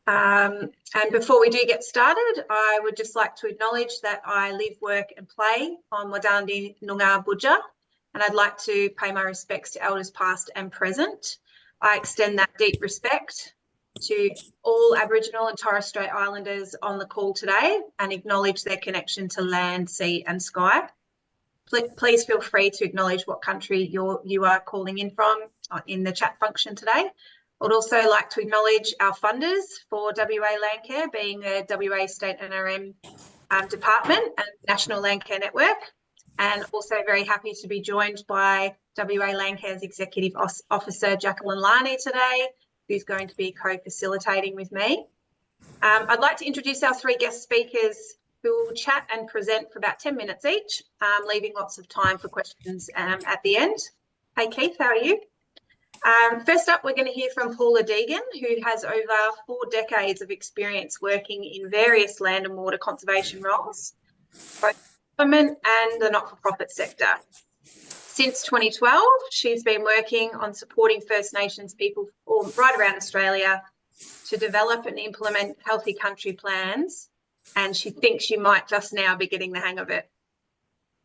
And before we do get started, I would just like to acknowledge that I live, work and play on Wadandi Noongar Budja, and I'd like to pay my respects to elders past and present. I extend that deep respect to all Aboriginal and Torres Strait Islanders on the call today and acknowledge their connection to land, sea and sky. Please feel free to acknowledge what country you are calling in from in the chat function today. I'd also like to acknowledge our funders for WA Landcare, being the WA State NRM Department and National Landcare Network, and also very happy to be joined by WA Landcare's Executive Officer, Jacqueline Larney, today, who's going to be co-facilitating with me. I'd like to introduce our three guest speakers who will chat and present for about 10 minutes each, leaving lots of time for questions at the end. Hey, Keith, how are you? First up, we're going to hear from Paula Deegan, who has over 4 decades of experience working in various land and water conservation roles, both government and the not-for-profit sector. Since 2012, she's been working on supporting First Nations people right around Australia to develop and implement healthy country plans, and she thinks she might just now be getting the hang of it.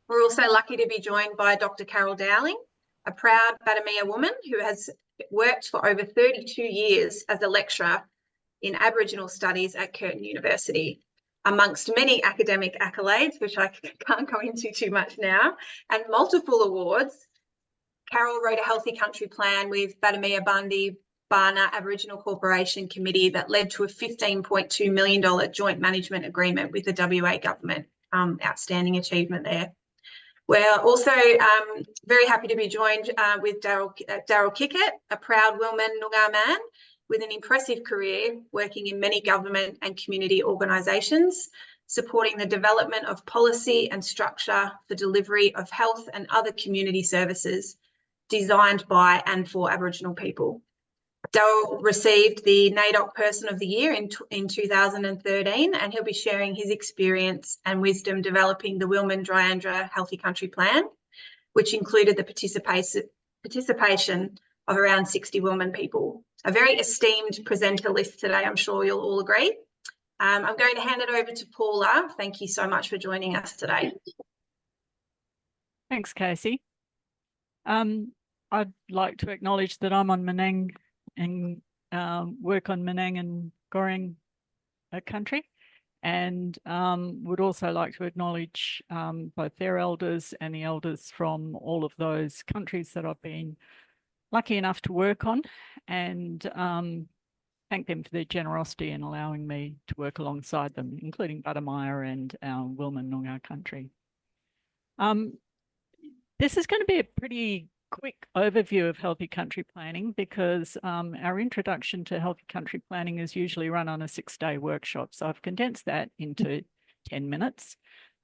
We're also lucky to be joined by Dr. Carol Dowling, a proud Badamia woman who has worked for over 32 years as a lecturer in Aboriginal studies at Curtin University. Amongst many academic accolades, which I can't go into too much now, and multiple awards, Carol wrote a healthy country plan with Badamia Bandi Barna Aboriginal Corporation Committee that led to a $15.2 million joint management agreement with the WA government. Outstanding achievement there. We're also very happy to be joined with Daryl Kickett, a proud Wilman Noongar man with an impressive career working in many government and community organisations, supporting the development of policy and structure for delivery of health and other community services designed by and for Aboriginal people. Daryl received the NAIDOC Person of the Year in 2013, and he'll be sharing his experience and wisdom developing the Wilman Dryandra Healthy Country Plan, which included the participation of around 60 Wilman people. A very esteemed presenter list today, I'm sure you'll all agree. I'm going to hand it over to Paula. Thank you so much for joining us today. Thanks, Casey. I'd like to acknowledge that I'm on Menang and work on Menang and Goreng country, and would also like to acknowledge both their elders and the elders from all of those countries that I've been lucky enough to work on, and thank them for their generosity in allowing me to work alongside them, including Badamia and our Wilman Noongar country. This is going to be a pretty quick overview of healthy country planning because our introduction to healthy country planning is usually run on a 6-day workshop. So I've condensed that into 10 minutes.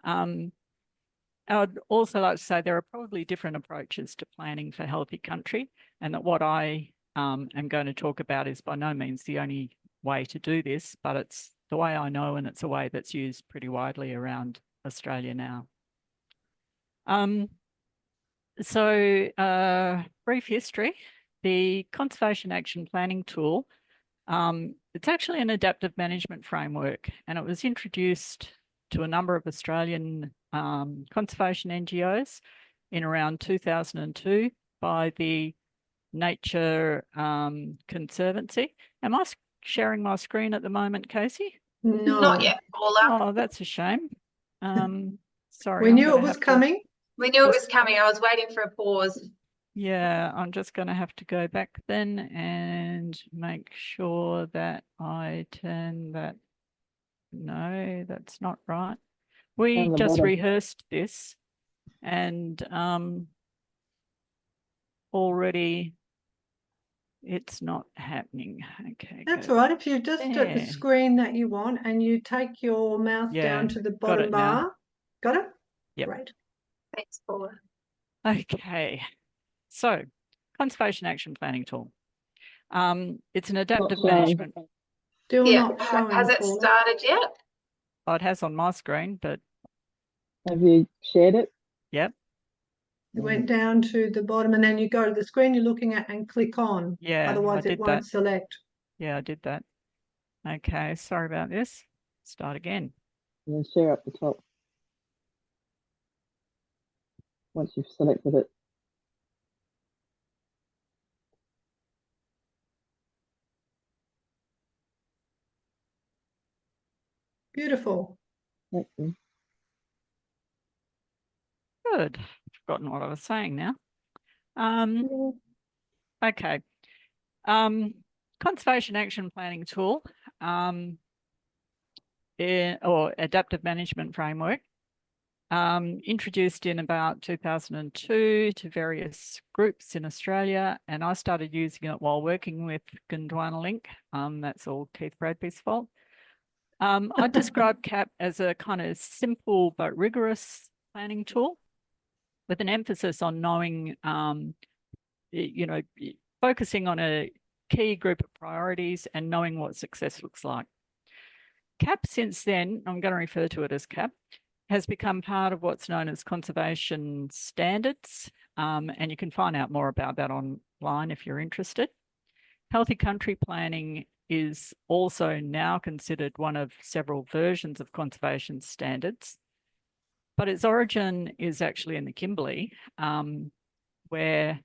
I'd also like to say there are probably different approaches to planning for healthy country, and that what I am going to talk about is by no means the only way to do this, but it's the way I know, and it's a way that's used pretty widely around Australia now. Brief history, the Conservation Action Planning tool, it's actually an adaptive management framework, and it was introduced to a number of Australian conservation NGOs in around 2002 by the Nature Conservancy. Am I sharing my screen at the moment, Casey? No. Not yet, Paula. Oh, that's a shame. Sorry. We knew it was coming. We knew it was coming. I was waiting for a pause. Yeah, I'm just going to have to go back then and make sure that I turn that. No, that's not right. We just rehearsed this, and already it's not happening. Okay, that's all right. If you just at the screen that you want and you take your mouse down to the bottom bar. Now. Got it? Yep. Great. Thanks, Paula. Okay, so Conservation Action Planning tool. It's an adaptive management. Still not showing. Has it started yet? Oh, it has on my screen, but have you shared it? Yep. You went down to the bottom and then you go to the screen you're looking at and click on. Yeah. Otherwise it won't select. Yeah, I did that. Okay, sorry about this. Start again. And then share up the top once you've selected it. Beautiful. Thank you. Good. Forgotten what I was saying now. Okay. Conservation action planning tool, or adaptive management framework, introduced in about 2002 to various groups in Australia, and I started using it while working with Gondwana Link. That's all Keith Bradby's fault. I describe CAP as a kind of simple but rigorous planning tool with an emphasis on knowing, you know, focusing on a key group of priorities and knowing what success looks like. CAP since then, I'm going to refer to it as CAP, has become part of what's known as conservation standards, and you can find out more about that online if you're interested. Healthy country planning is also now considered one of several versions of conservation standards, but its origin is actually in the Kimberley, where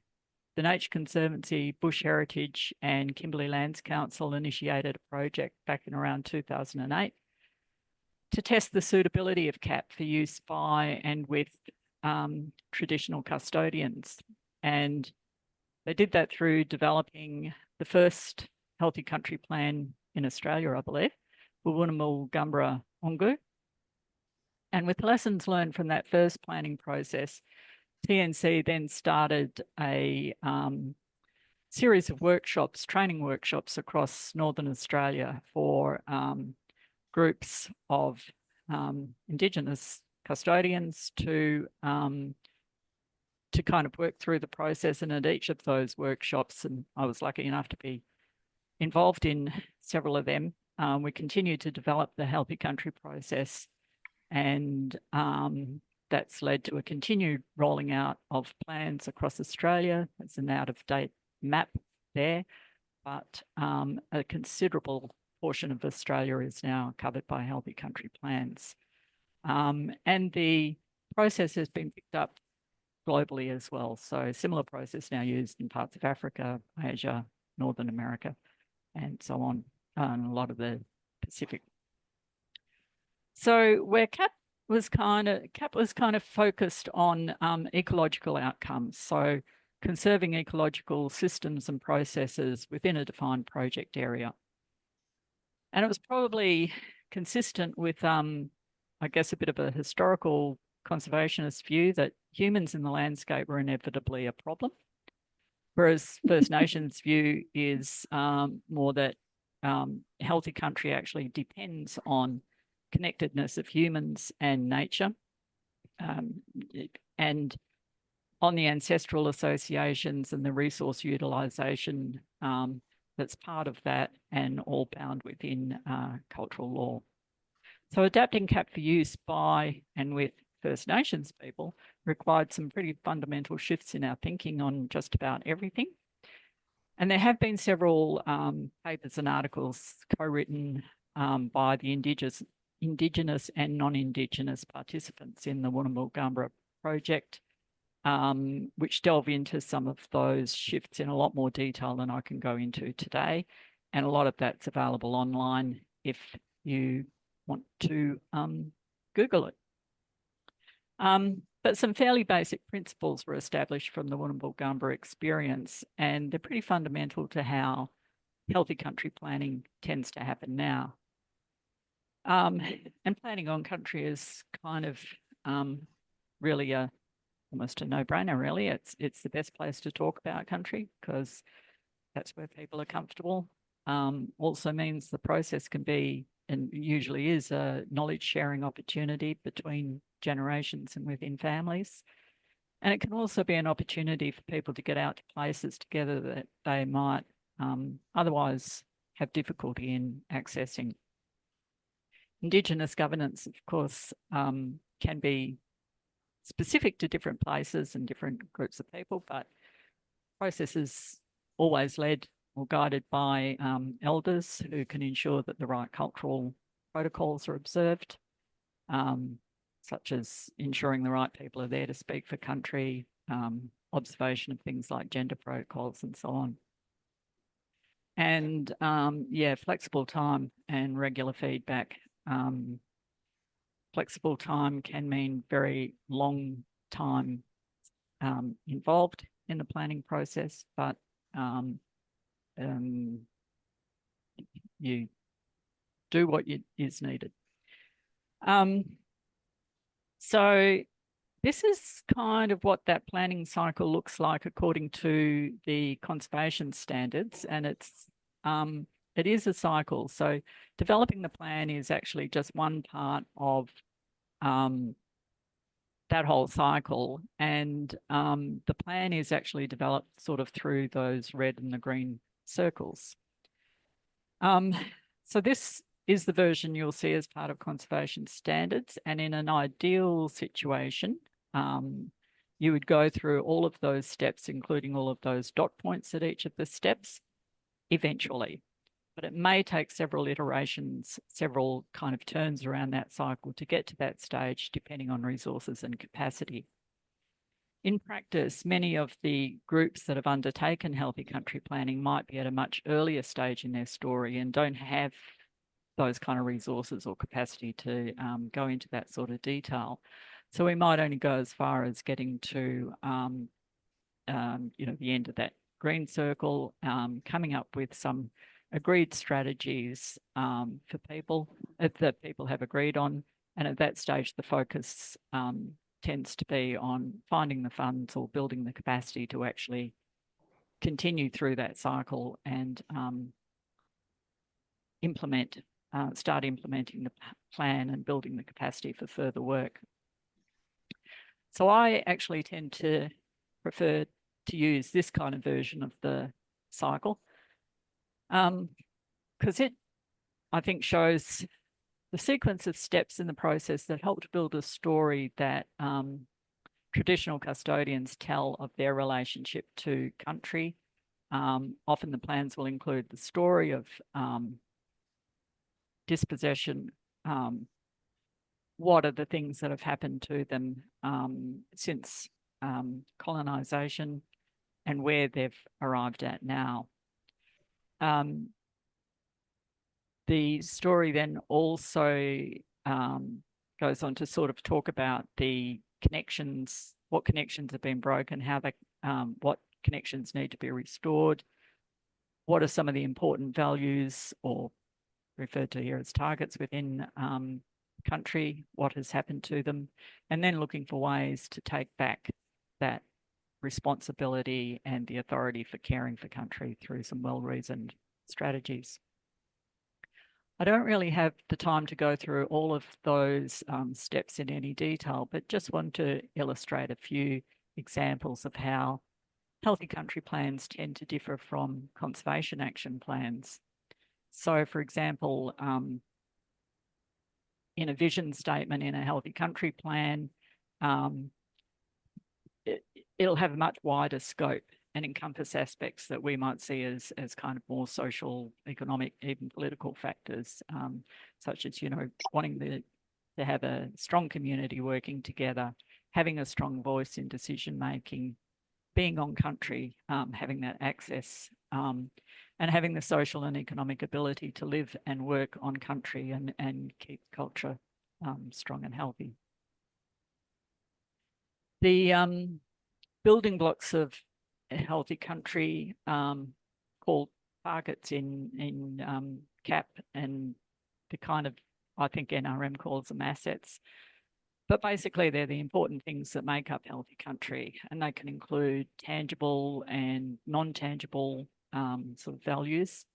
the Nature Conservancy, Bush Heritage and Kimberley Lands Council initiated a project back in around 2008 to test the suitability of CAP for use by and with traditional custodians. And they did that through developing the first Healthy Country Plan in Australia, I believe, Wulwunamal Gumbura Ongu. And with lessons learned from that first planning process, TNC then started a series of workshops, training workshops across Northern Australia for groups of Indigenous custodians to kind of work through the process. And at each of those workshops, and I was lucky enough to be involved in several of them, we continued to develop the Healthy Country process, and that's led to a continued rolling out of plans across Australia. It's an out-of-date map there, but a considerable portion of Australia is now covered by Healthy Country plans. And the process has been picked up globally as well. So similar process now used in parts of Africa, Asia, Northern America, and so on, and a lot of the Pacific. So where CAP was kind of focused on ecological outcomes. So conserving ecological systems and processes within a defined project area. And it was probably consistent with, I guess, a bit of a historical conservationist view that humans in the landscape were inevitably a problem. Whereas First Nations view is more that healthy country actually depends on connectedness of humans and nature, and on the ancestral associations and the resource utilisation that's part of that, and all bound within cultural law. So adapting CAP for use by and with First Nations people required some pretty fundamental shifts in our thinking on just about everything. And there have been several papers and articles co-written by the Indigenous and non-Indigenous participants in the Wulwunamal Gumbura project, which delve into some of those shifts in a lot more detail than I can go into today. And a lot of that's available online if you want to Google it. But some fairly basic principles were established from the Wulwunamal Gumbura experience, and they're pretty fundamental to how healthy country planning tends to happen now. And planning on country is kind of really almost a no-brainer, really. It's the best place to talk about country because that's where people are comfortable. Also means the process can be, and usually is, a knowledge sharing opportunity between generations and within families. And it can also be an opportunity for people to get out to places together that they might otherwise have difficulty in accessing. Indigenous governance, of course, can be specific to different places and different groups of people, but process is always led or guided by elders who can ensure that the right cultural protocols are observed, such as ensuring the right people are there to speak for country, observation of things like gender protocols and so on. And yeah, flexible time and regular feedback. Flexible time can mean very long time involved in the planning process, but you do what is needed. So this is kind of what that planning cycle looks like according to the conservation standards, and it is a cycle. So developing the plan is actually just one part of that whole cycle, and the plan is actually developed sort of through those red and the green circles. So this is the version you'll see as part of conservation standards, and in an ideal situation, you would go through all of those steps, including all of those dot points at each of the steps eventually. But it may take several iterations, several kind of turns around that cycle to get to that stage, depending on resources and capacity. In practice, many of the groups that have undertaken healthy country planning might be at a much earlier stage in their story and don't have those kind of resources or capacity to go into that sort of detail. So we might only go as far as getting to, the end of that green circle, coming up with some agreed strategies for people that people have agreed on. And at that stage, the focus tends to be on finding the funds or building the capacity to actually continue through that cycle and start implementing the plan and building the capacity for further work. So I actually tend to prefer to use this kind of version of the cycle because it, I think, shows the sequence of steps in the process that help to build a story that traditional custodians tell of their relationship to country. Often the plans will include the story of dispossession, what are the things that have happened to them since colonisation and where they've arrived at now. The story then also goes on to sort of talk about the connections, what connections have been broken, how they, what connections need to be restored, what are some of the important values or referred to here as targets within country, what has happened to them, and then looking for ways to take back that responsibility and the authority for caring for country through some well-reasoned strategies. I don't really have the time to go through all of those steps in any detail, but just want to illustrate a few examples of how healthy country plans tend to differ from conservation action plans. So, for example, in a vision statement in a healthy country plan, it'll have a much wider scope and encompass aspects that we might see as kind of more social, economic, even political factors, such as, wanting to have a strong community working together, having a strong voice in decision making, being on country, having that access, and having the social and economic ability to live and work on country and keep culture strong and healthy. The building blocks of a healthy country called targets in CAP, and the kind of, I think NRM calls them assets. But basically, they're the important things that make up healthy country, and they can include tangible and non-tangible sort of values.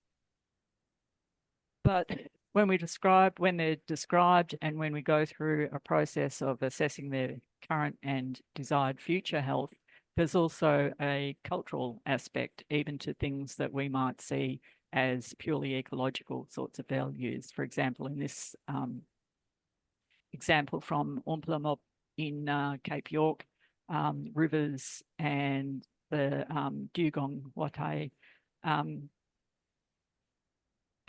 But when they're described and when we go through a process of assessing their current and desired future health, there's also a cultural aspect, even to things that we might see as purely ecological sorts of values. For example, in this example from Omplemop in Cape York, rivers and the dugong watay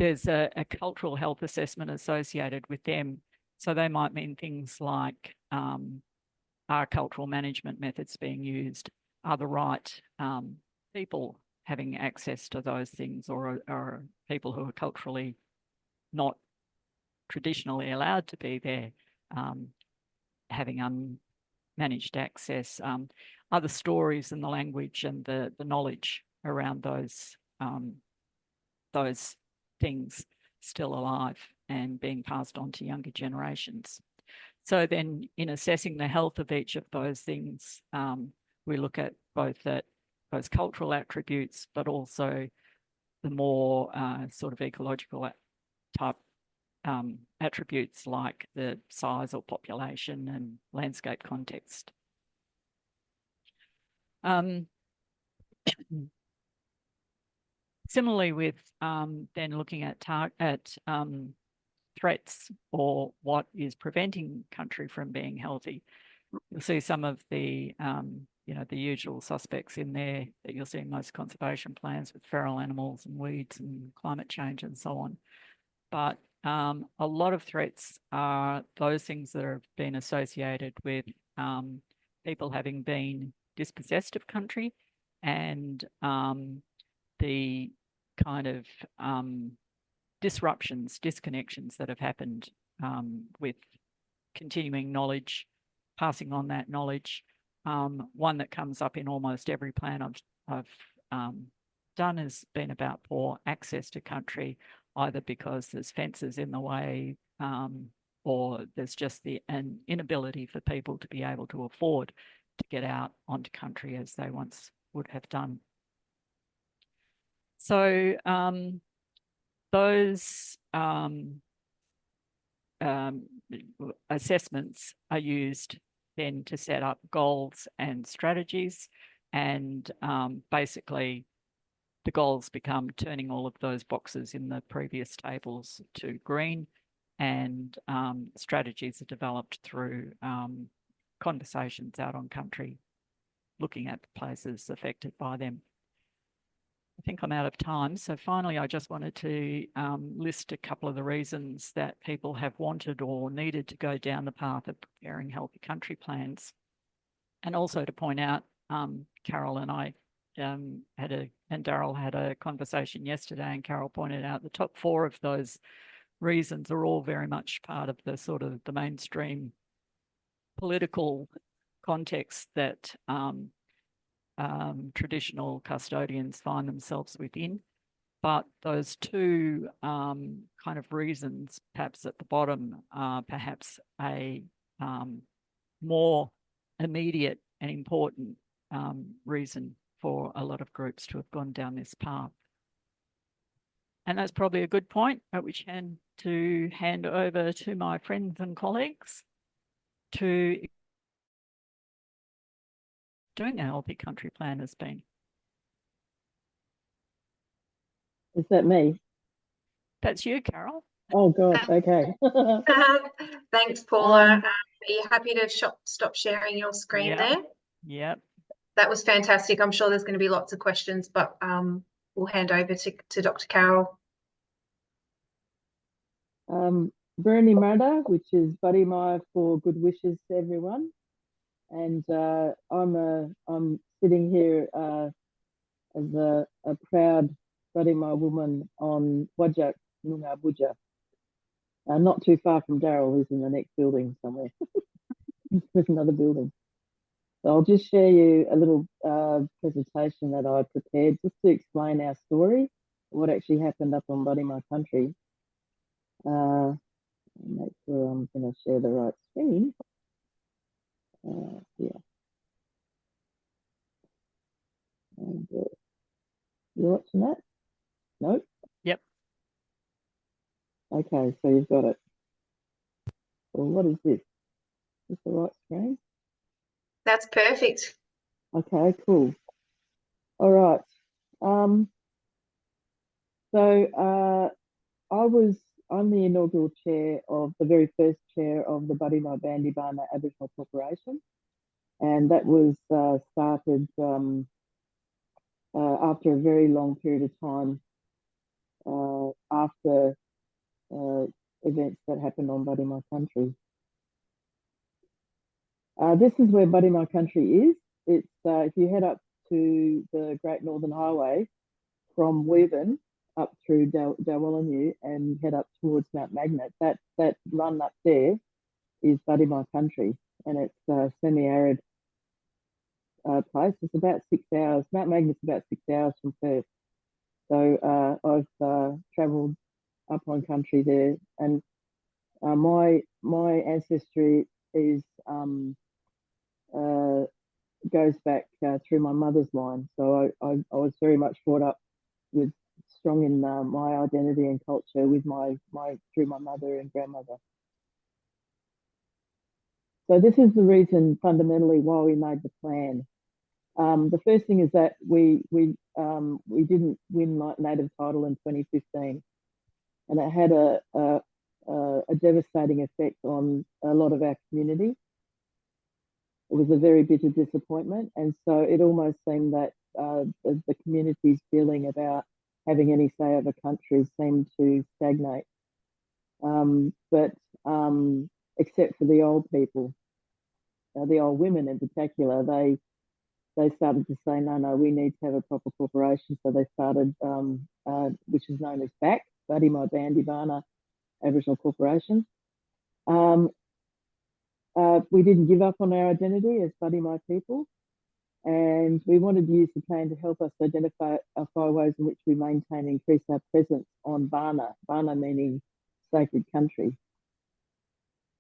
there's a cultural health assessment associated with them. So they might mean things like, are cultural management methods being used? Are the right people having access to those things, or are people who are culturally not traditionally allowed to be there having unmanaged access? Are the stories and the language and the knowledge around those things still alive and being passed on to younger generations? So then in assessing the health of each of those things, we look at both those cultural attributes, but also the more sort of ecological type attributes like the size or population and landscape context. Similarly with then looking at threats or what is preventing country from being healthy, you'll see some of the the usual suspects in there that you'll see in most conservation plans, with feral animals and weeds and climate change and so on. But a lot of threats are those things that have been associated with people having been dispossessed of country, and the kind of disruptions, disconnections that have happened with continuing knowledge, passing on that knowledge. One that comes up in almost every plan I've done has been about poor access to country, either because there's fences in the way or there's just an inability for people to be able to afford to get out onto country as they once would have done. So those assessments are used then to set up goals and strategies, and basically the goals become turning all of those boxes in the previous tables to green, and strategies are developed through conversations out on country, looking at the places affected by them. I think I'm out of time. So finally, I just wanted to list a couple of the reasons that people have wanted or needed to go down the path of preparing healthy country plans. And also to point out, Carol and I and Daryl had a conversation yesterday, and Carol pointed out the top 4 of those reasons are all very much part of the sort of the mainstream political context that traditional custodians find themselves within. But those 2 kind of reasons, perhaps at the bottom, are perhaps a more immediate and important reason for a lot of groups to have gone down this path. And that's probably a good point at which to hand over to my friends and colleagues to doing a healthy country plan has been. Is that me? That's you, Carol. Oh God, okay. Thanks, Paula. Are you happy to stop sharing your screen there? Yep. That was fantastic. I'm sure there's going to be lots of questions, but we'll hand over to Dr. Carol. Bernie Murder, which is Buddy Maya for good wishes to everyone. And I'm sitting here as a proud Buddy Maya woman on Wajak Noongar Budja. Not too far from Daryl, who's in the next building somewhere. There's another building. So I'll just share you a little presentation that I prepared just to explain our story, what actually happened up on Buddy Maya country. Make sure I'm going to share the right screen. Yeah. And you watching that? Nope. Yep. Okay, so you've got it. Well, what is this? Is this the right screen? That's perfect. Okay, cool. All right. I'm the inaugural chair of the very first chair of the Buddy Maya Bandibana Aboriginal Corporation, and that was started after a very long period of time after events that happened on Buddy My Country. This is where Buddy My Country is. It's if you head up to the Great Northern Highway from Weaven up through Dalwallinu and head up towards Mount Magnet, that run up there is Buddy My Country, and it's a semi-arid place. It's about 6 hours. Mount Magnet's about 6 hours from Perth. So I've travelled up on country there, and my ancestry is goes back through my mother's line. So I was very much brought up with strong in my identity and culture with my through my mother and grandmother. So this is the reason fundamentally why we made the plan. The first thing is that we didn't win like native title in 2015, and it had a devastating effect on a lot of our community. It was a very bitter disappointment, and so it almost seemed that the community's feeling about having any say over country seemed to stagnate. But except for the old people, the old women in particular, they started to say, no, we need to have a proper corporation. So they started, which is known as BAC, Buddy My Bandi Bana Aboriginal Corporation. We didn't give up on our identity as Buddy My people, and we wanted to use the plan to help us identify ways in which we maintain and increase our presence on Bana meaning sacred country.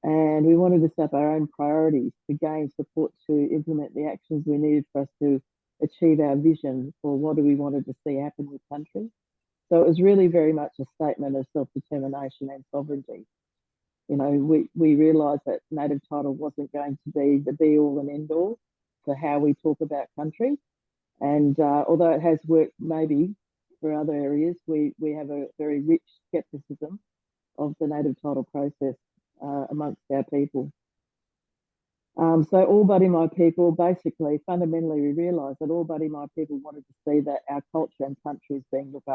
And we wanted to set up our own priorities to gain support to implement the actions we needed for us to achieve our vision for what do we wanted to see happen with country. So it was really very much a statement of self-determination and sovereignty. You know, we realised that native title wasn't going to be the be-all and end-all for how we talk about country. And although it has worked maybe for other areas, we have a very rich scepticism of the native title process amongst our people. So all Buddy My people, basically, fundamentally, we realised that all Buddy My people wanted to see that our culture and country is being looked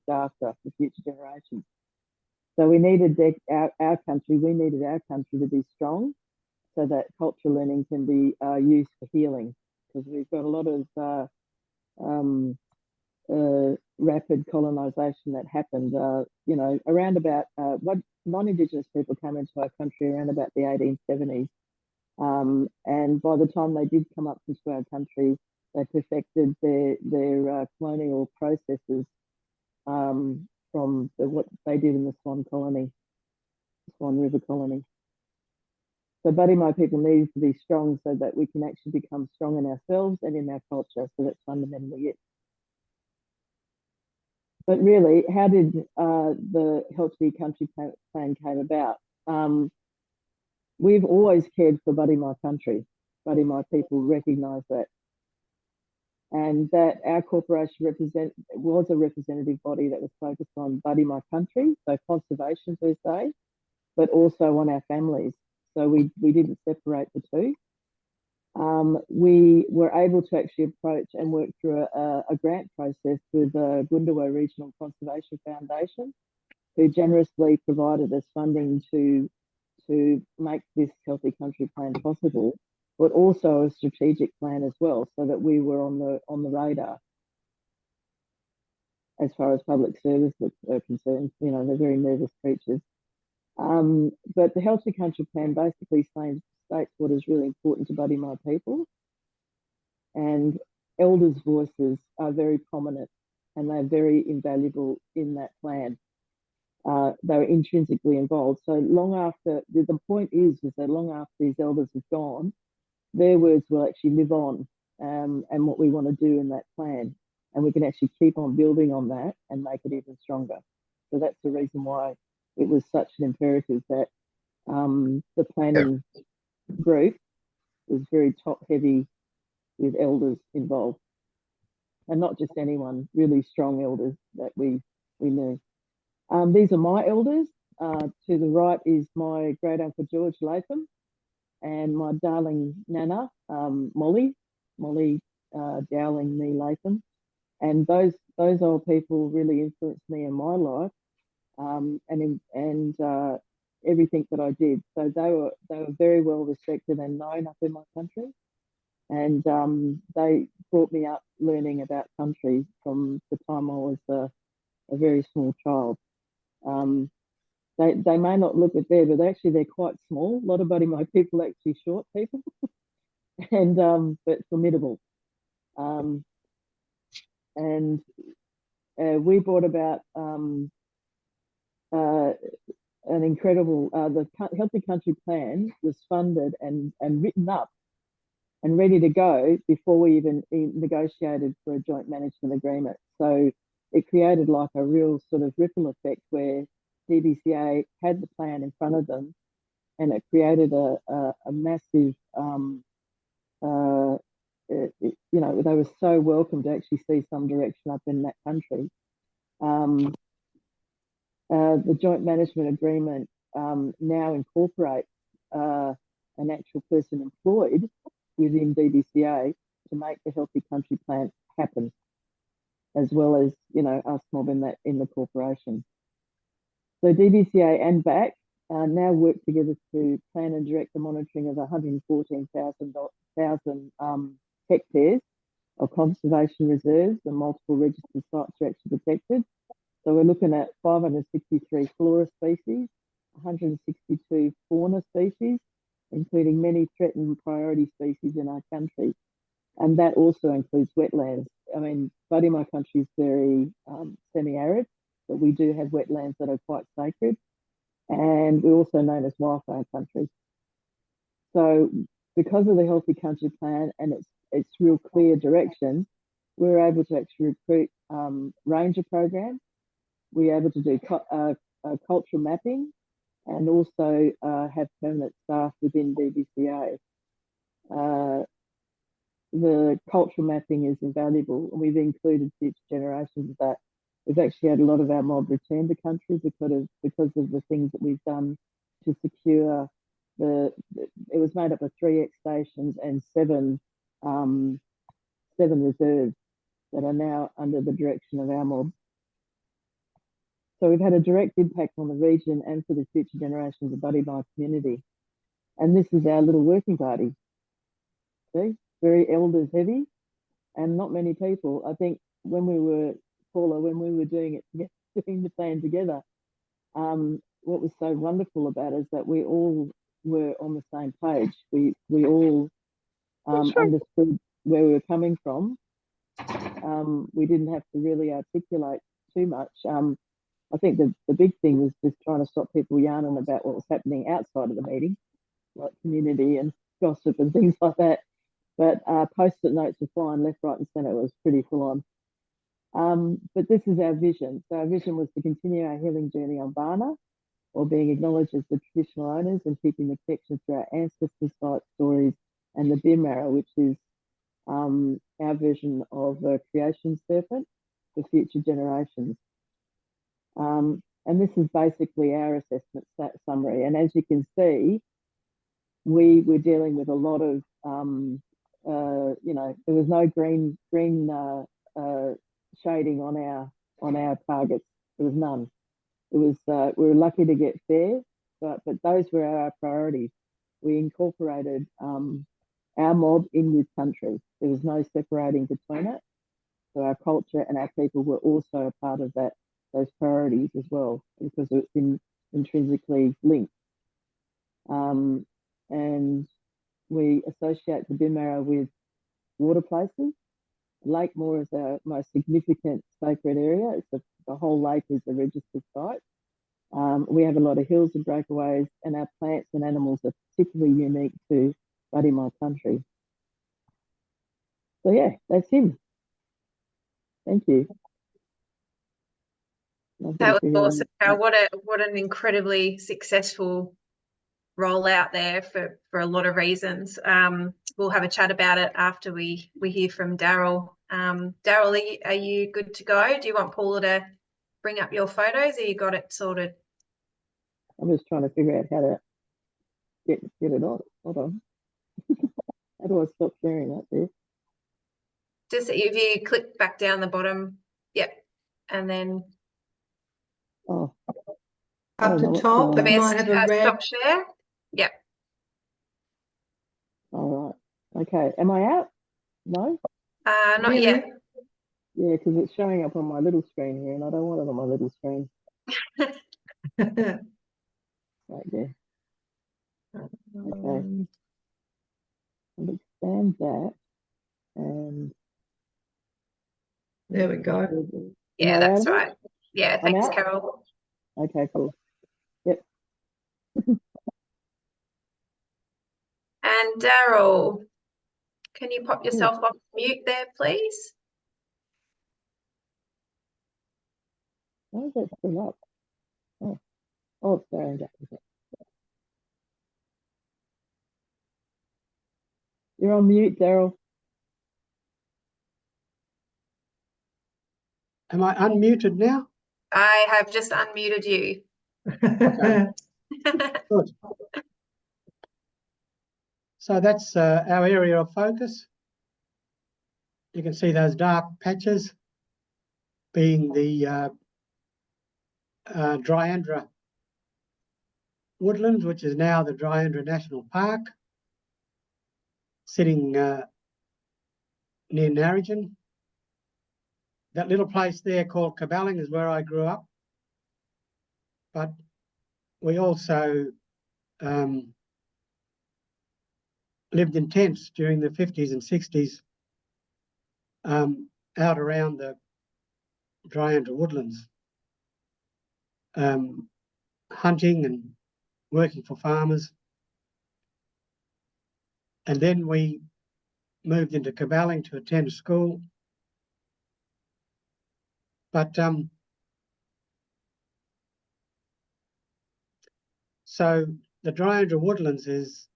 after for future generations. So we needed our country to be strong so that culture learning can be used for healing, because we've got a lot of rapid colonisation that happened, you know, around about what non-Indigenous people came into our country around about the 1870s. And by the time they did come up into our country, they perfected their colonial processes from what they did in the Swan River colony. So Buddy My people needed to be strong so that we can actually become strong in ourselves and in our culture. So that's fundamentally it. But really, how did the Healthy Country Plan came about? We've always cared for Buddy My country. Buddy My people recognise that. And that our corporation was a representative body that was focused on Buddy My country, so conservation per se, but also on our families. So we didn't separate the two. We were able to actually approach and work through a grant process with the Gundawa Regional Conservation Foundation, who generously provided us funding to make this Healthy Country Plan possible, but also a strategic plan as well, so that we were on the radar as far as public service are concerned. You know, they're very nervous creatures. But the Healthy Country Plan basically states what is really important to Buddy My people, and elders' voices are very prominent and they're very invaluable in that plan. They were intrinsically involved. So long after, the point is that long after these elders have gone, their words will actually live on, and what we want to do in that plan. And we can actually keep on building on that and make it even stronger. So that's the reason why it was such an imperative that the planning group was very top heavy with elders involved. And not just anyone, really strong elders that we knew. These are my elders. To the right is my great uncle George Latham, and my darling Nana, Molly Dowling Nee Latham. And those old people really influenced me in my life, and everything that I did. So they were very well respected and known up in my country, and they brought me up learning about country from the time I was a very small child. They may not look it there, but actually they're quite small. A lot of Buddy My people are actually short people, and but formidable. And we brought about an incredible. The Healthy Country Plan was funded and written up and ready to go before we even negotiated for a joint management agreement. So it created like a real sort of ripple effect where DBCA had the plan in front of them, and it created a massive, you know, they were so welcome to actually see some direction up in that country. The joint management agreement now incorporates an actual person employed within DBCA to make the Healthy Country Plan happen, as well as, you know, us mob in the corporation. So DBCA and BAC now work together to plan and direct the monitoring of 114,000 hectares of conservation reserves, and multiple registered sites are actually protected. So we're looking at 563 flora species, 162 fauna species, including many threatened priority species in our country. And that also includes wetlands. I mean, Buddy My country is very semi-arid, but we do have wetlands that are quite sacred. And we're also known as wildfire country. So because of the Healthy Country Plan and its real clear direction, we're able to actually recruit ranger programs. We're able to do cultural mapping, and also have permanent staff within DBCA. The cultural mapping is invaluable, and we've included future generations of that. We've actually had a lot of our mob return to country because of the things that we've done to secure it was made up of 3 X stations and 7 reserves that are now under the direction of our mob. So we've had a direct impact on the region and for the future generations of Buddy My community. And this is our little working party. See, very elders heavy, and not many people. I think when we were doing the plan together, what was so wonderful about it is that we all were on the same page. We all understood where we were coming from. We didn't have to really articulate too much. I think the big thing was just trying to stop people yarning about what was happening outside of the meeting, like community and gossip and things like that. But post-it notes were flying left, right and centre. It was pretty full on. But this is our vision. So our vision was to continue our healing journey on Barna, while being acknowledged as the traditional owners and keeping the connection to our ancestors' site stories and the Bimara, which is our version of a creation serpent for future generations. And this is basically our assessment summary. And as you can see, we were dealing with a lot of, you know, there was no green shading on our targets. There was none. It was we were lucky to get fair, but those were our priorities. We incorporated our mob in with country. There was no separating between it. So our culture and our people were also a part of those priorities as well, because it's intrinsically linked. And we associate the Bimara with water places. Lake Moore is our most significant sacred area. The whole lake is a registered site. We have a lot of hills and breakaways, and our plants and animals are particularly unique to Buddy My country. So yeah, that's him. Thank you. That was awesome. What an incredibly successful rollout there for a lot of reasons. We'll have a chat about it after we hear from Daryl. Daryl, are you good to go? Do you want Paula to bring up your photos, or you got it sorted? I'm just trying to figure out how to get it on. Hold on. How do I stop sharing that there? Just if you click back down the bottom, yep, and then Oh, Up the what's top, going it on? might have a red. stop share. Yep. All right. Okay. Am I out? No? Not Really? yet. Yeah, because it's showing up on my little screen here, and I don't want it on my little screen. Right there. Okay. I'll expand that, and There we go. am Yeah, I that's out of it? right. Yeah, I'm thanks, out? Carol. Okay, cool. Yep. And Daryl, can you pop Cool. yourself off mute there, please? Why is that still up? Oh, sorry. You're on mute, Daryl. Am I unmuted now? I have just unmuted you. Okay, good. So that's our area of focus. You can see those dark patches being the Dryandra woodlands, which is now the Dryandra National Park, sitting near Narrogin. That little place there called Caballing is where I grew up. But we also lived in tents during the 50s and 60s out around the Dryandra woodlands, hunting and working for farmers. And then we moved into Caballing to attend school. But so the Dryandra woodlands is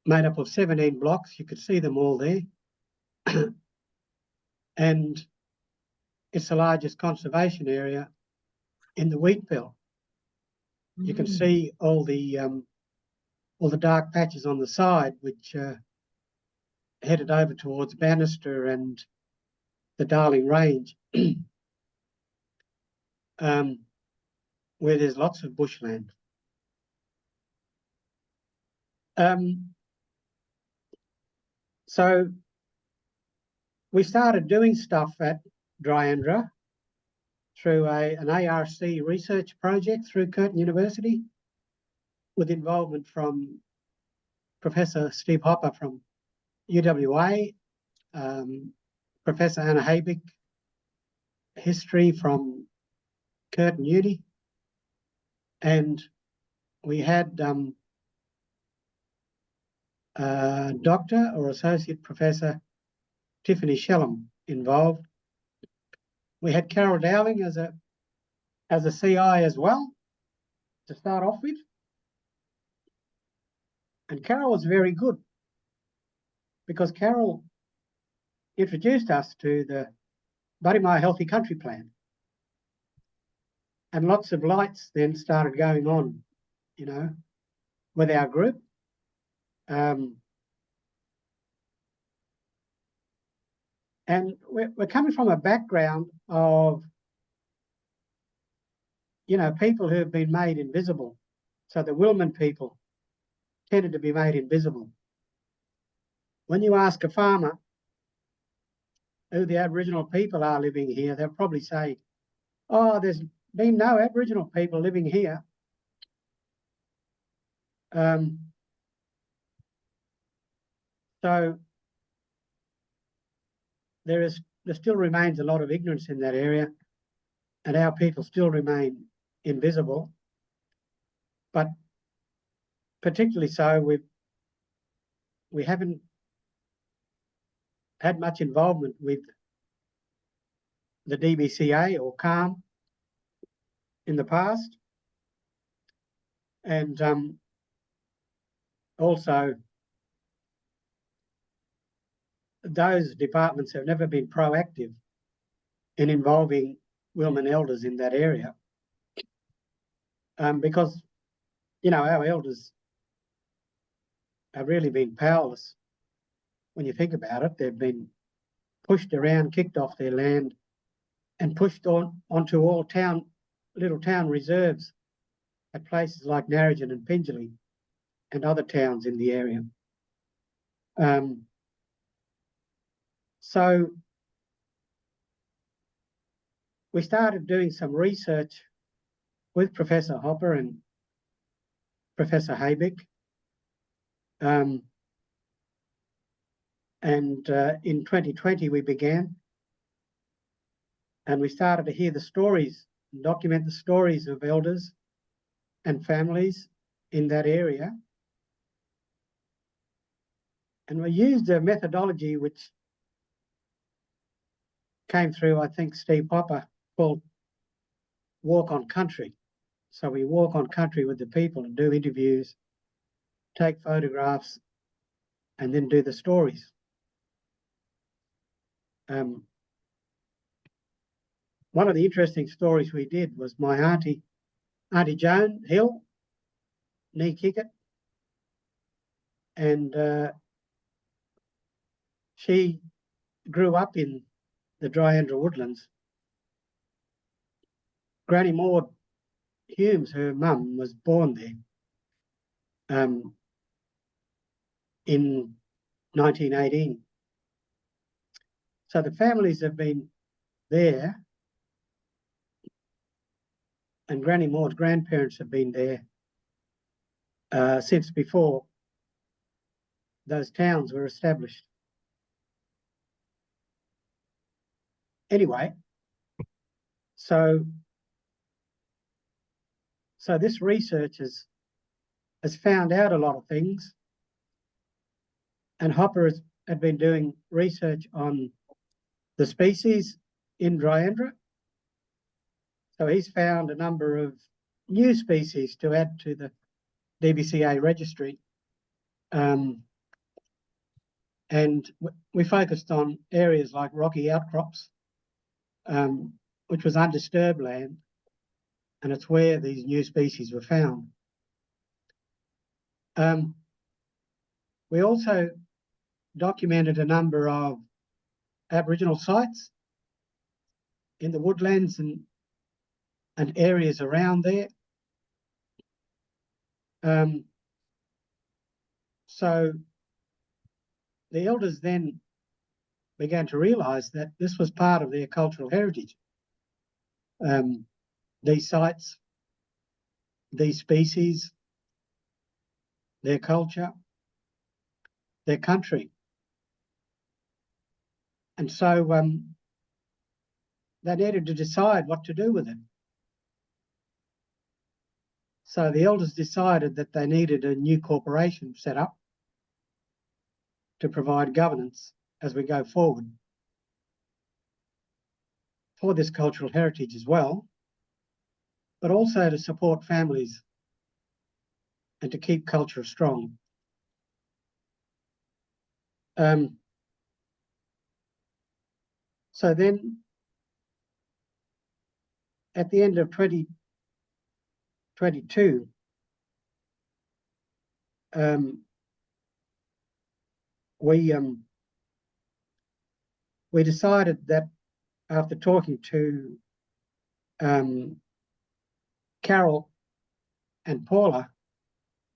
made up of 17 blocks. You could see them all there. And it's the largest conservation area in the wheat belt. You can see all the dark patches on the side, which headed over towards Bannister and the Darling Range, where there's lots of bushland. So we started doing stuff at Dryandra through an ARC research project through Curtin University, with involvement from Professor Steve Hopper from UWA, Professor Anna Habig, history from Curtin Uni, and we had Dr. or Associate Professor Tiffany Shellham involved. We had Carol Dowling as a CI as well to start off with. And Carol was very good because Carol introduced us to the Budimai Healthy Country Plan. And lots of lights then started going on, you know, with our group. And we're coming from a background of, you know, people who have been made invisible. So the Wilman people tended to be made invisible. When you ask a farmer who the Aboriginal people are living here, they'll probably say, oh, there's been no Aboriginal people living here. So there still remains a lot of ignorance in that area, and our people still remain invisible. But particularly so, we haven't had much involvement with the DBCA or CALM in the past, and also those departments have never been proactive in involving Wilman elders in that area, because, you know, our elders have really been powerless when you think about it, they've been pushed around, kicked off their land, and pushed onto all little town reserves at places like Narrogin and Pingelly and other towns in the area. So we started doing some research with Professor Hopper and Professor Haybick. And in 2020 we began, and we started to hear the stories, document the stories of elders and families in that area. And we used a methodology which came through, I think, Steve Hopper, called walk on country. So we walk on country with the people and do interviews, take photographs, and then do the stories. One of the interesting stories we did was my Auntie Joan Hill, knee kicket, and she grew up in the Dryandra woodlands. Granny Maud Humes, her mum, was born there in 1918. So the families have been there, and Granny Maud's grandparents have been there since before those towns were established. Anyway, so this research has found out a lot of things, and Hopper had been doing research on the species in Dryandra. So he's found a number of new species to add to the DBCA registry. And we focused on areas like rocky outcrops, which was undisturbed land, and it's where these new species were found. We also documented a number of Aboriginal sites in the woodlands and areas around there. So the elders then began to realise that this was part of their cultural heritage. These sites, these species, their culture, their country. And so they needed to decide what to do with it. So the elders decided that they needed a new corporation set up to provide governance as we go forward for this cultural heritage as well, but also to support families and to keep culture strong. So then, at the end of 2022, we decided that after talking to Carol and Paula,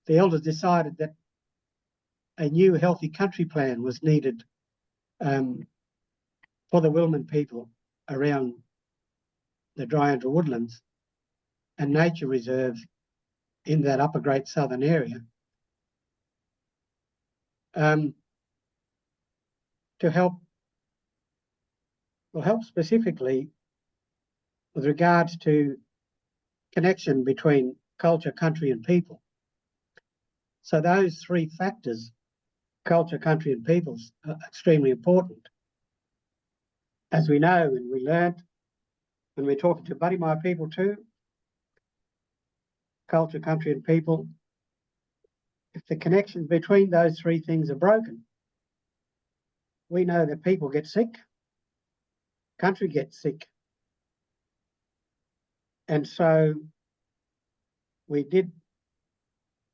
the elders decided that a new healthy country plan was needed for the Wilman people around the Dryandra woodlands and nature reserves in that upper Great Southern area. To help specifically with regards to connection between culture, country and people. So those three factors, culture, country and peoples, are extremely important. As we know and we learnt when we're talking to Buddy My people too, culture, country and people, if the connections between those three things are broken, we know that people get sick, country gets sick. And so we did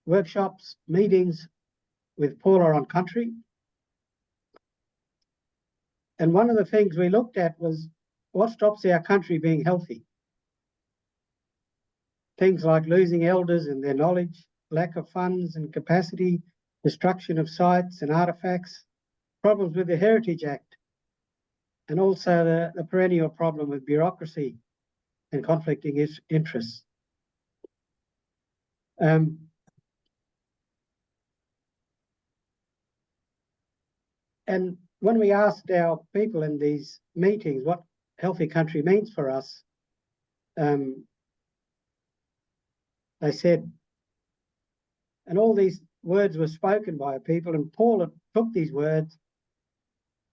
workshops, meetings with Paula on country, And one of the things we looked at was what stops our country being healthy. Things like losing elders and their knowledge, lack of funds and capacity, destruction of sites and artefacts, problems with the Heritage Act, and also the perennial problem with bureaucracy and conflicting interests. And when we asked our people in these meetings what healthy country means for us, they said, and all these words were spoken by people, and Paula took these words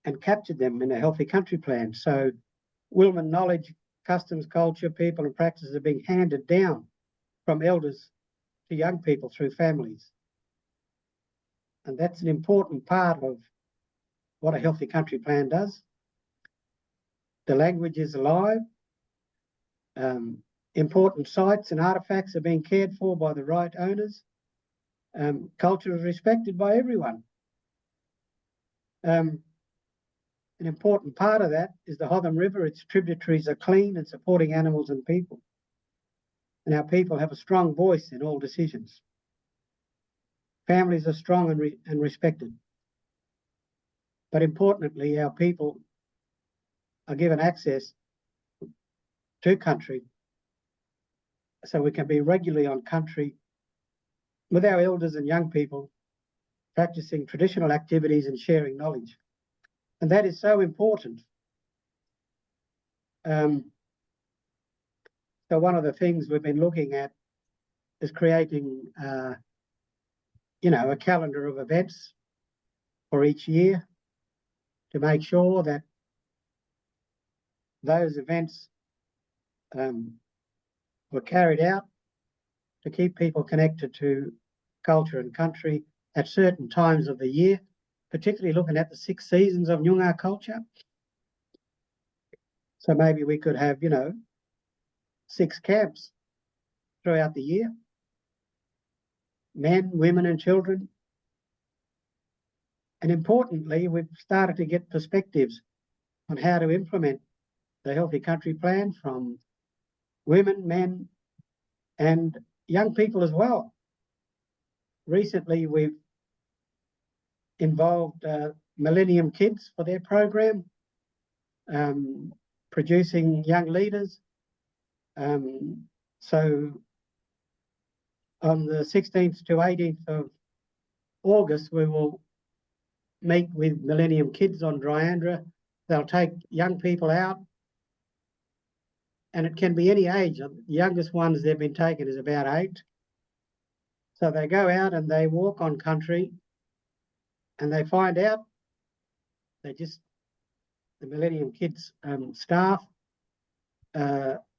and captured them in a healthy country plan. So Wilman knowledge, customs, culture, people and practices are being handed down from elders to young people through families. And that's an important part of what a healthy country plan does. The language is alive. Important sites and artefacts are being cared for by the right owners. Culture is respected by everyone. An important part of that is the Hotham River. Its tributaries are clean and supporting animals and people. And our people have a strong voice in all decisions. Families are strong and respected. But importantly, our people are given access to country so we can be regularly on country with our elders and young people, practicing traditional activities and sharing knowledge. And that is so important. So one of the things we've been looking at is creating, a calendar of events for each year to make sure that those events were carried out to keep people connected to culture and country at certain times of the year, particularly looking at the 6 seasons of Noongar culture. So maybe we could have, 6 camps throughout the year. Men, women and children. And importantly, we've started to get perspectives on how to implement the Healthy Country Plan from women, men and young people as well. Recently, we've involved Millennium Kids for their program, producing young leaders. So on the 16th to 18th of August, we will meet with Millennium Kids on Dryandra. They'll take young people out, and it can be any age. The youngest ones they've been taken is about 8. So they go out and they walk on country, and they find out, the Millennium Kids staff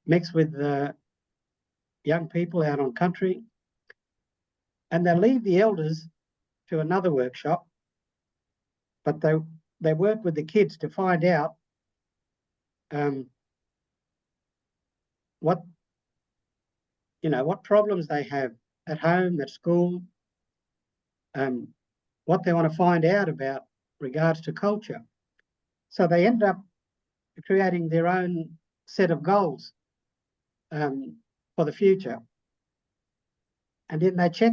mix with the young people out on country, and they leave the elders to another workshop, but they work with the kids to find out what problems they have at home, at school, what they want to find out about regards to culture. So they end up creating their own set of goals for the future. And then they check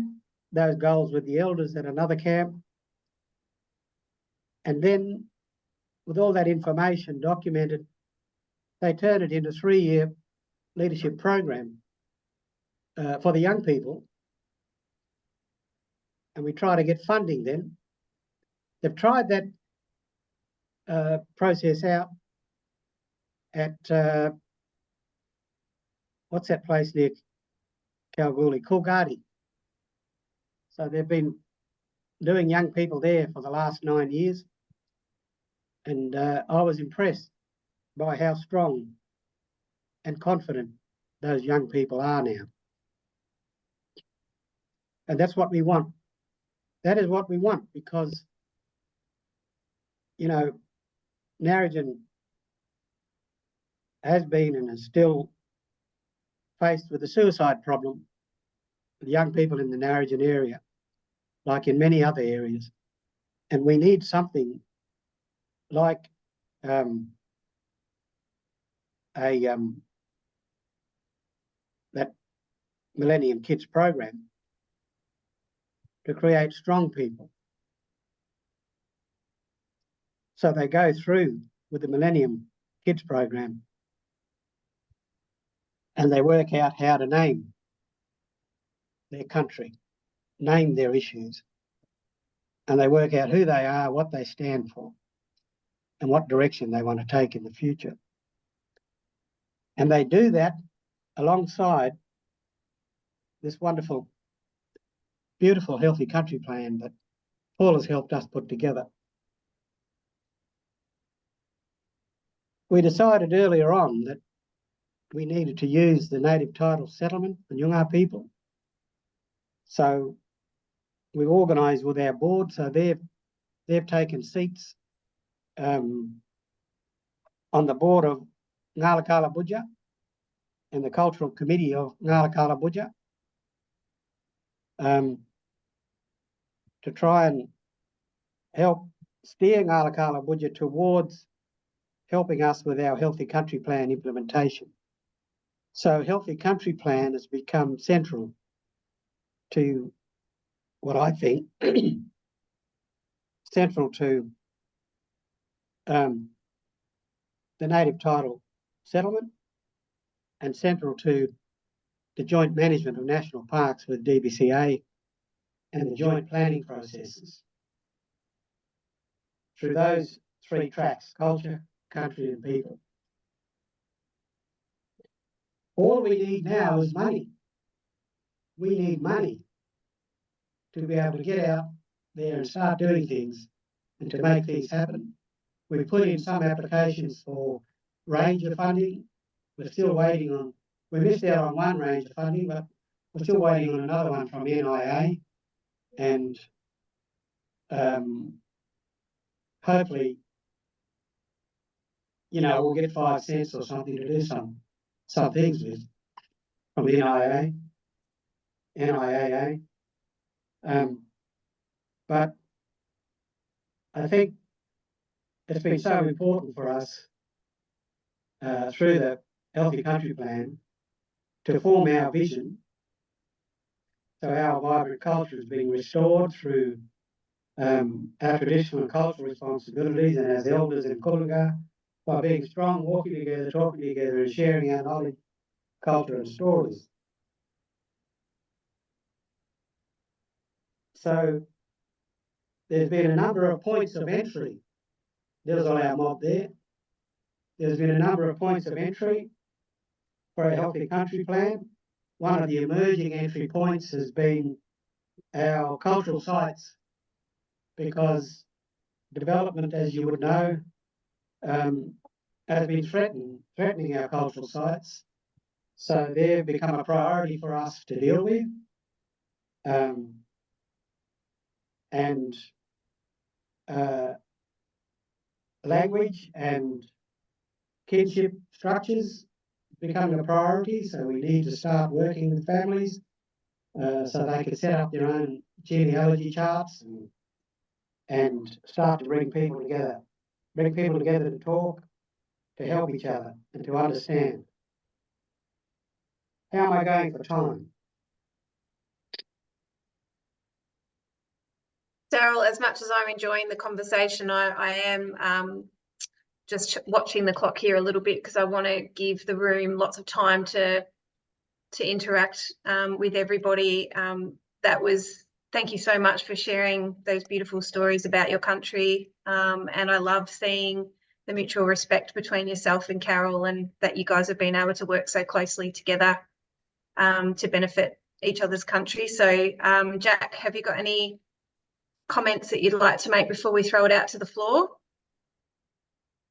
those goals with the elders at another camp. And then with all that information documented, they turn it into a 3-year leadership program for the young people. And we try to get funding then. They've tried that process out at, what's that place near Kalgoorlie? Coolgardie. So they've been doing young people there for the last 9 years. And I was impressed by how strong and confident those young people are now. And that's what we want. That is what we want, because, Narrogin has been and is still faced with the suicide problem with young people in the Narrogin area, like in many other areas. And we need something like that Millennium Kids program to create strong people. So they go through with the Millennium Kids program and they work out how to name their country, name their issues, and they work out who they are, what they stand for, and what direction they want to take in the future. And they do that alongside this wonderful, beautiful, healthy country plan that Paul has helped us put together. We decided earlier on that we needed to use the native title settlement, the Noongar people. So we organised with our board, so they've taken seats on the board of Ngalakala Budja and the cultural committee of Ngalakala Budja to try and help steer Ngalakala Budja towards helping us with our Healthy Country Plan implementation. So Healthy Country Plan has become central to what I think central to the native title settlement and central to the joint management of national parks with DBCA and the joint planning processes. Through those three tracks, culture, country and people. All we need now is money. We need money to be able to get out there and start doing things and to make things happen. We put in some applications for ranger funding. We're still waiting on, we missed out on one ranger funding, but we're still waiting on another one from NIA. And hopefully, you know, we'll get 5 cents or something to do some things with from the NIAA. But I think it's been so important for us through the Healthy Country Plan to form our vision. So our vibrant culture is being restored through our traditional and cultural responsibilities and as elders in Kulunga by being strong, walking together, talking together and sharing our knowledge, culture and stories. So there's been a number of points of entry. There's all our mob there. There's been a number of points of entry for a Healthy Country Plan. One of the emerging entry points has been our cultural sites, because development, as you would know, has been threatening our cultural sites. So they've become a priority for us to deal with. Language and kinship structures becoming a priority, so we need to start working with families so they can set up their own genealogy charts and start to bring people together to talk, to help each other and to understand. How am I going for time? Daryl, as much as I'm enjoying the conversation, I am just watching the clock here a little bit because I want to give the room lots of time to interact with everybody. Thank you so much for sharing those beautiful stories about your country. And I love seeing the mutual respect between yourself and Carol, and that you guys have been able to work so closely together to benefit each other's country. So Jack, have you got any comments that you'd like to make before we throw it out to the floor?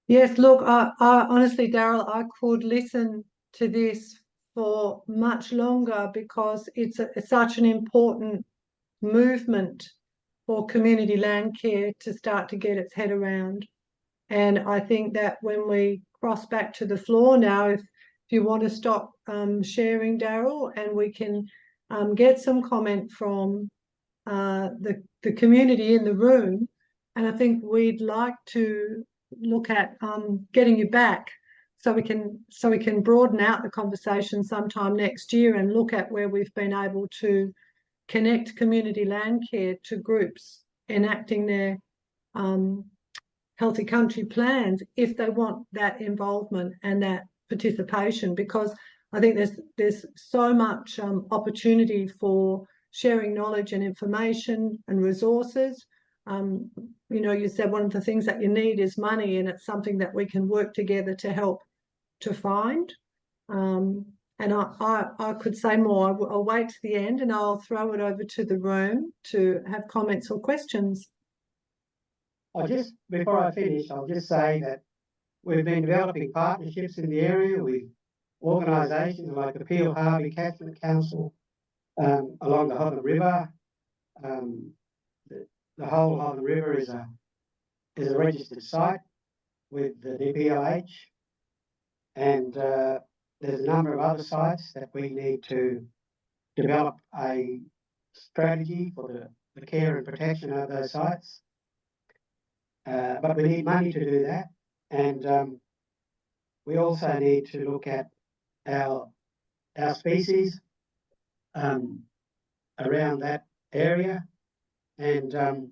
Yes, look, I honestly, Daryl, I could listen to this for much longer because it's such an important movement for community land care to start to get its head around. And I think that when we cross back to the floor now, if you want to stop sharing, Daryl, and we can get some comment from the community in the room. And I think we'd like to look at getting you back so we can broaden out the conversation sometime next year and look at where we've been able to connect community land care to groups enacting their healthy country plans if they want that involvement and that participation, because I think there's so much opportunity for sharing knowledge and information and resources. You know, you said one of the things that you need is money, and it's something that we can work together to help to find. And I could say more. I'll wait to the end and I'll throw it over to the room to have comments or questions. Before I finish, I'll just say that we've been developing partnerships in the area with organisations like the Peel Harvey Catchment Council along the Hotham River. The whole Hotham River is a registered site with the DPLH, and there's a number of other sites that we need to develop a strategy for the care and protection of those sites. But we need money to do that, and we also need to look at our species around that area, and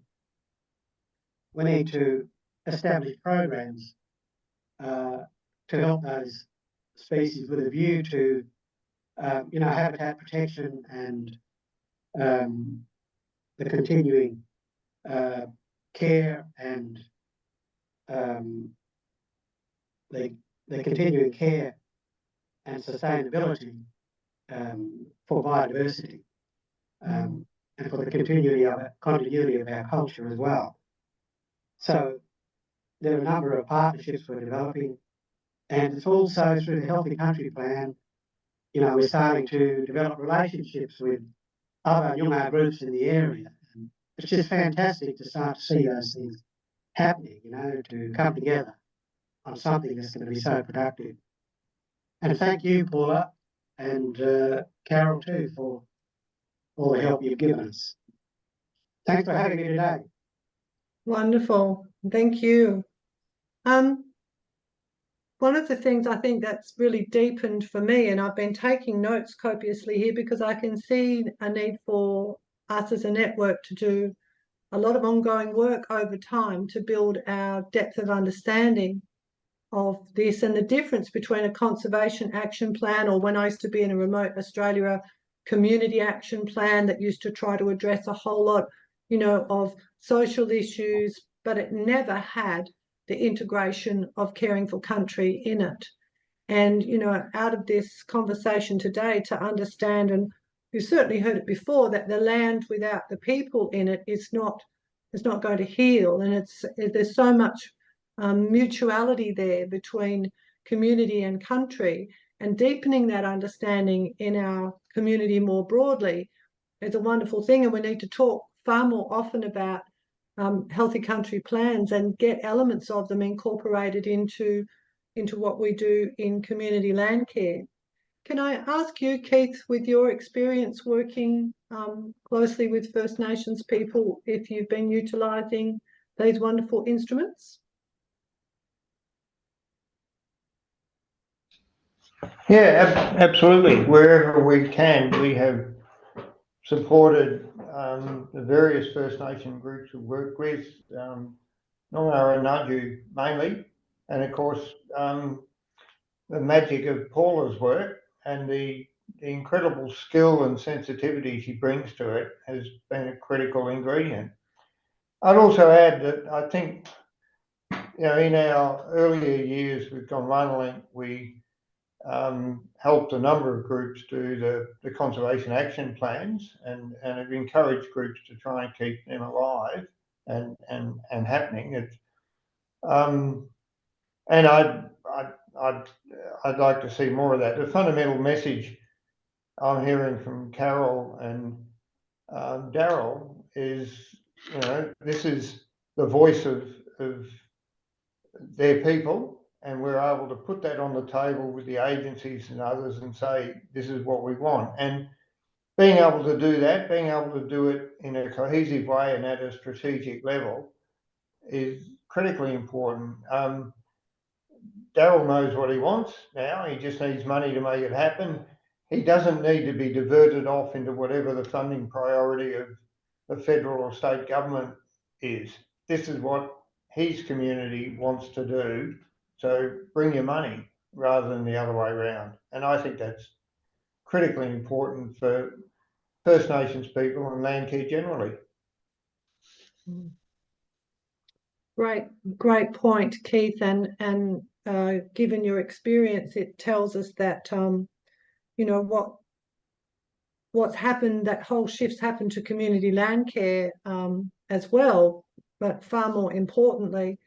we need to establish programs to help those species with a view to habitat protection and the continuing care and the continuing care and sustainability for biodiversity and for the continuity of our culture as well. So there are a number of partnerships we're developing, and it's also through the Healthy Country Plan. You know, we're starting to develop relationships with other Noongar groups in the area. And it's just fantastic to start to see those things happening, you know, to come together on something that's going to be so productive. And thank you, Paula, and Carol too, for all the help you've given us. Thanks for having me today. Wonderful. Thank you. One of the things I think that's really deepened for me, and I've been taking notes copiously here because I can see a need for us as a network to do a lot of ongoing work over time to build our depth of understanding of this and the difference between a conservation action plan, or when I used to be in a remote Australia, a community action plan that used to try to address a whole lot, you know, of social issues, but it never had the integration of caring for country in it. And, you know, out of this conversation today, to understand, and you've certainly heard it before, that the land without the people in it is not going to heal. And there's so much mutuality there between community and country, and deepening that understanding in our community more broadly is a wonderful thing. And we need to talk far more often about healthy country plans and get elements of them incorporated into what we do in community land care. Can I ask you, Keith, with your experience working closely with First Nations people, if you've been utilising these wonderful instruments? Yeah, absolutely. Wherever we can, we have supported the various First Nation groups we work with, Noongar and Nudju mainly, and of course the magic of Paula's work and the incredible skill and sensitivity she brings to it has been a critical ingredient. I'd also add that I think, you know, in our earlier years with Gonranalink, we helped a number of groups do the conservation action plans, and have encouraged groups to try and keep them alive and happening. It's and I'd like to see more of that. The fundamental message I'm hearing from Carol and Daryl is, you know, this is the voice of their people, and we're able to put that on the table with the agencies and others and say, this is what we want. And being able to do that, being able to do it in a cohesive way and at a strategic level is critically important. Daryl knows what he wants now. He just needs money to make it happen. He doesn't need to be diverted off into whatever the funding priority of the federal or state government is. This is what his community wants to do. So bring your money rather than the other way around. And I think that's critically important for First Nations people and Landcare generally. Great point, Keith. And given your experience, it tells us that you know what's happened. That whole shift's happened to community land care as well, but far more importantly,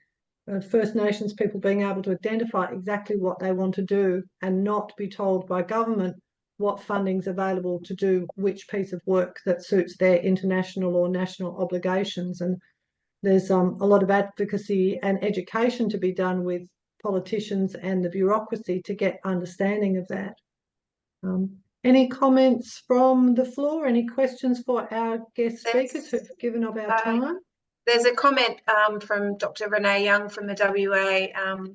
First Nations people being able to identify exactly what they want to do and not be told by government what funding's available to do which piece of work that suits their international or national obligations. And there's a lot of advocacy and education to be done with politicians and the bureaucracy to get understanding of that. Any comments from the floor? Any questions for our guest speakers who've given up our time? There's a comment from Dr. Renee Young from the WA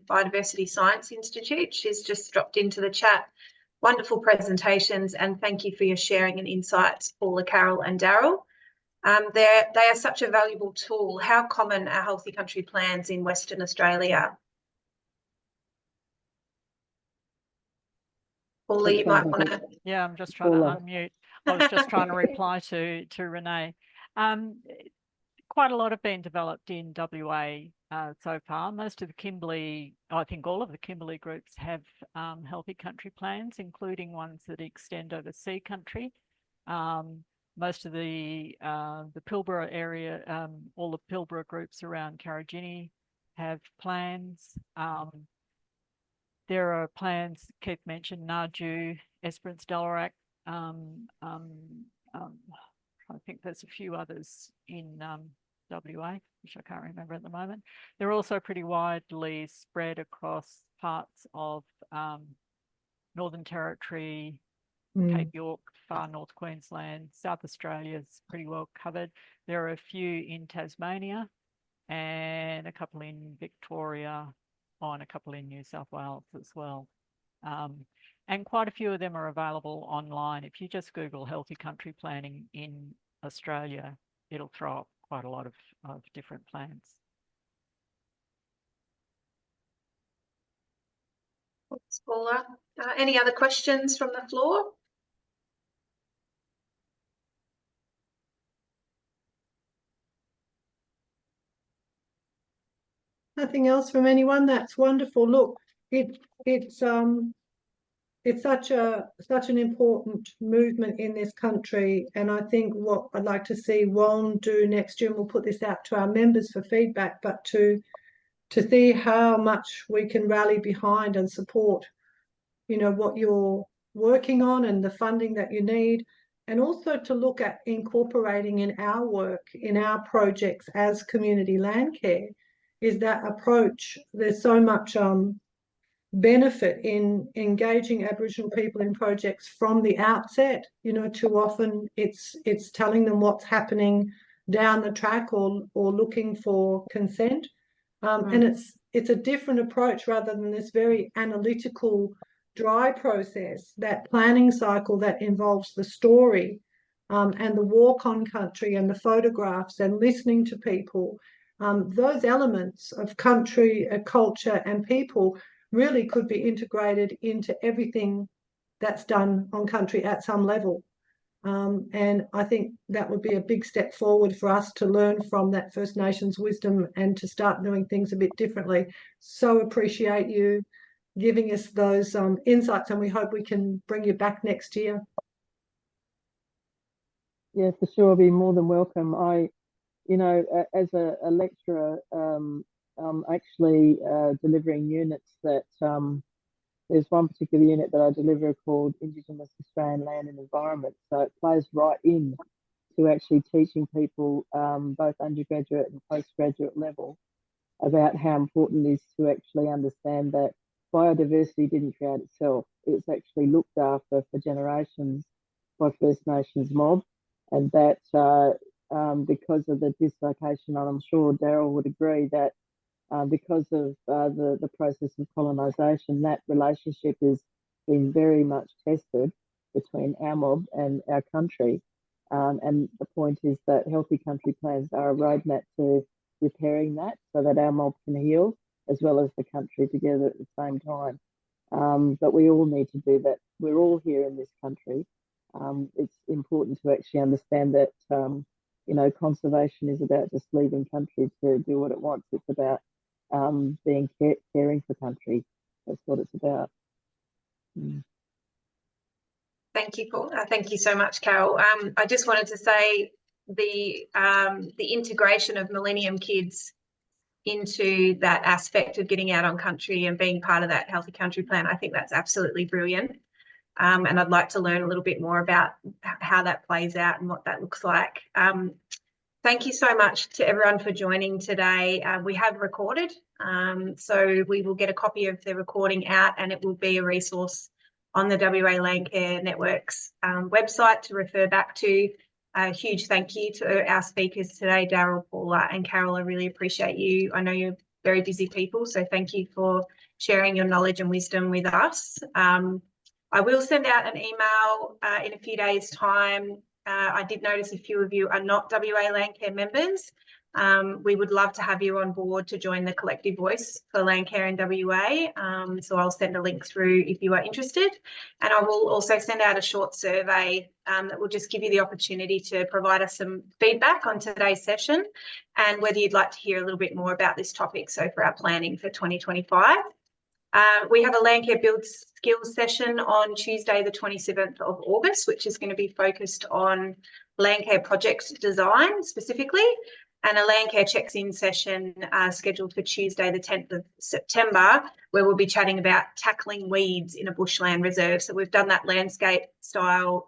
Biodiversity Science Institute. She's just dropped into the chat. Wonderful presentations, and thank you for your sharing and insights, Paula, Carol and Daryl. They are such a valuable tool. How common are healthy country plans in Western Australia? Paula, you might want to. Yeah, I'm just trying to unmute. I was just trying to reply to Renee. Quite a lot have been developed in WA so far. Most of the Kimberley, I think all of the Kimberley groups have healthy country plans, including ones that extend over sea country. Most of the Pilbara area, all the Pilbara groups around Karajini have plans. There are plans, Keith mentioned, Naju, Esperance, Dalarak. I think there's a few others in WA, which I can't remember at the moment. They're also pretty widely spread across parts of Northern Territory, Cape York, far North Queensland, South Australia's pretty well covered. There are a few in Tasmania and a couple in Victoria, and a couple in New South Wales as well. And quite a few of them are available online. If you just Google healthy country planning in Australia, it'll throw up quite a lot of different plans. Thanks, Paula. Any other questions from the floor? Nothing else from anyone? That's wonderful. Look, it's such an important movement in this country, and I think what I'd like to see WALN do next year, and we'll put this out to our members for feedback, but to see how much we can rally behind and support, you know, what you're working on and the funding that you need, and also to look at incorporating in our work, in our projects as community land care, is that approach. There's so much benefit in engaging Aboriginal people in projects from the outset. You know, too often it's telling them what's happening down the track or looking for consent. And it's a different approach rather than this very analytical, dry process, that planning cycle that involves the story and the walk on country and the photographs and listening to people. Those elements of country, culture and people really could be integrated into everything that's done on country at some level. And I think that would be a big step forward for us to learn from that First Nations wisdom and to start doing things a bit differently. So appreciate you giving us those insights, and we hope we can bring you back next year. Yeah, for sure, I'll be more than welcome. You know, as a lecturer, I'm actually delivering units that there's one particular unit that I deliver called Indigenous Australian Land and Environment. So it plays right in to actually teaching people both undergraduate and postgraduate level about how important it is to actually understand that biodiversity didn't create itself. It's actually looked after for generations by First Nations mob, and that because of the dislocation, and I'm sure Daryl would agree that because of the process of colonisation. That relationship has been very much tested between our mob and our country. And the point is that healthy country plans are a roadmap to repairing that so that our mob can heal as well as the country together at the same time. But we all need to do that. We're all here in this country. It's important to actually understand that, you know, conservation is about just leaving country to do what it wants. It's about caring for country. That's what it's about. Thank you, Paul. Thank you so much, Carol. I just wanted to say the integration of Millennium Kids into that aspect of getting out on country and being part of that healthy country plan, I think that's absolutely brilliant. And I'd like to learn a little bit more about how that plays out and what that looks like. Thank you so much to everyone for joining today. We have recorded, so we will get a copy of the recording out, and it will be a resource on the WA Landcare Network's website to refer back to. A huge thank you to our speakers today, Daryl, Paula and Carol. I really appreciate you. I know you're very busy people, so thank you for sharing your knowledge and wisdom with us. I will send out an email in a few days' time. I did notice a few of you are not WA Landcare members. We would love to have you on board to join the collective voice for Landcare in WA. So I'll send a link through if you are interested. And I will also send out a short survey that will just give you the opportunity to provide us some feedback on today's session and whether you'd like to hear a little bit more about this topic. So for our planning for 2025. We have a Landcare Build Skills session on Tuesday, the 27th of August, which is going to be focused on Landcare project design specifically, and a Landcare checks-in session scheduled for Tuesday, the 10th of September, where we'll be chatting about tackling weeds in a bushland reserve. So we've done that landscape style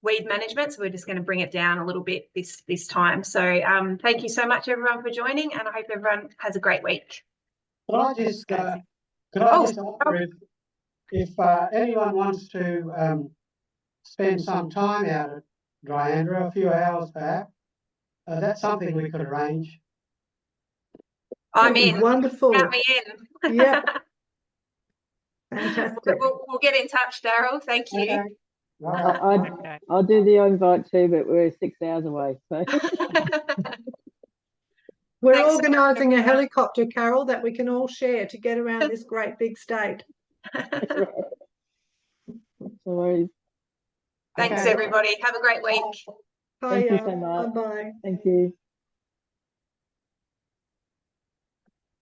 weed management, so we're just going to bring it down a little bit this time. So thank you so much, everyone, for joining, and I hope everyone has a great week. Could I just offer if anyone wants to spend some time out at Dryandra, a few hours perhaps, that's something we could arrange. I'm in. Wonderful. Count me in. Yeah. Fantastic. We'll get in touch, Daryl. Thank you. Okay. Right. I'll do the invite too, but we're 6 hours away. So. We're Thanks. organising a helicopter, Carol, that we can all share to get around this great big state. No worries. Thanks, everybody. Have a great week. Thank you so much. Bye-bye. Thank you.